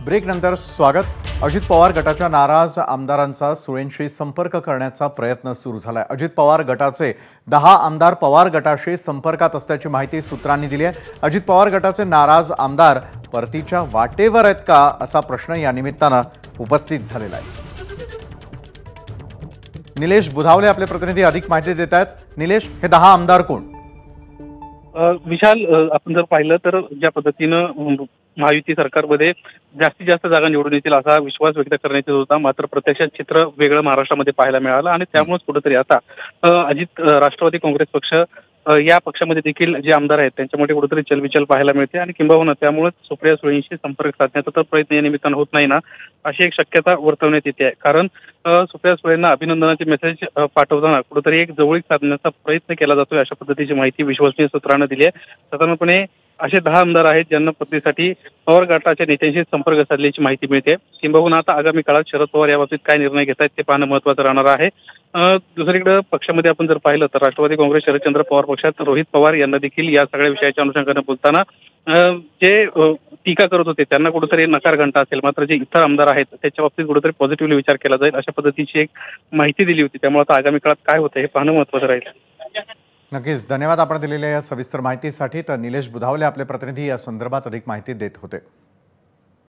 ब्रेकनंतर स्वागत. अजित पवार गटाच्या नाराज आमदारांचा सुळेंशी संपर्क करण्याचा प्रयत्न सुरू झालाय. अजित पवार गटाचे 10 आमदार पवार गटाशी संपर्कात असल्याची माहिती सूत्रांनी दिली आहे. अजित पवार गटाचे नाराज आमदार परतीच्या वाटेवर आहेत का असा प्रश्न या निमित्तानं उपस्थित झालेला आहे. निलेश बुधावले आपले प्रतिनिधी अधिक माहिती देत आहेत. निलेश, हे 10 आमदार कोण? विशाल, आपण जर पाहिलं तर ज्या पद्धतीनं महायुती सरकारमध्ये जास्तीत जास्त जागा निवडून येतील असा विश्वास व्यक्त करण्यात येत होता, मात्र प्रत्यक्षात चित्र वेगळं महाराष्ट्रामध्ये पाहायला मिळालं आणि त्यामुळेच कुठेतरी आता राष्ट्रवादी काँग्रेस पक्ष या पक्षामध्ये देखील जे आमदार आहेत त्यांच्यामध्ये कुठेतरी चलबिचल पाहायला मिळते आणि किंबहुना त्यामुळेच सुप्रिया सुळेंशी संपर्क साधण्याचा तर प्रयत्न या निमित्तानं होत नाही ना, अशी एक शक्यता वर्तवण्यात येते आहे. कारण सुप्रिया सुळेंना अभिनंदनाचे मेसेज पाठवताना कुठेतरी एक जवळीक साधण्याचा प्रयत्न केला जातोय, अशा पद्धतीची माहिती विश्वसनीय सूत्रांना दिली आहे. साधारणपणे असे 10 आमदार आहेत ज्यांना पत्नीसाठी पवार गटाच्या नेत्यांशी संपर्क साधल्याची माहिती मिळते. किंबहुना आता आगामी काळात शरद पवार याबाबतीत काय निर्णय घेत आहेत ते पाहणं महत्त्वाचं राहणार आहे. दुसरीकडे पक्षामध्ये आपण जर पाहिलं तर राष्ट्रवादी काँग्रेस शरदचंद्र पवार पक्षात रोहित पवार यांना देखील या सगळ्या विषयाच्या अनुषंगाने बोलताना जे टीका करत होते त्यांना कुठेतरी नकार घंटा असेल, मात्र जे इतर आमदार आहेत त्याच्या बाबतीत कुठेतरी पॉझिटिव्हली विचार केला जाईल अशा पद्धतीची एक माहिती दिली होती. त्यामुळे आता आगामी काळात काय होतं हे पाहणं महत्त्वाचं राहील. नक्कीच, धन्यवाद आपण दिलेल्या या सविस्तर माहितीसाठी. तर निलेश बुधावले आपले प्रतिनिधी या संदर्भात अधिक माहिती देत होते.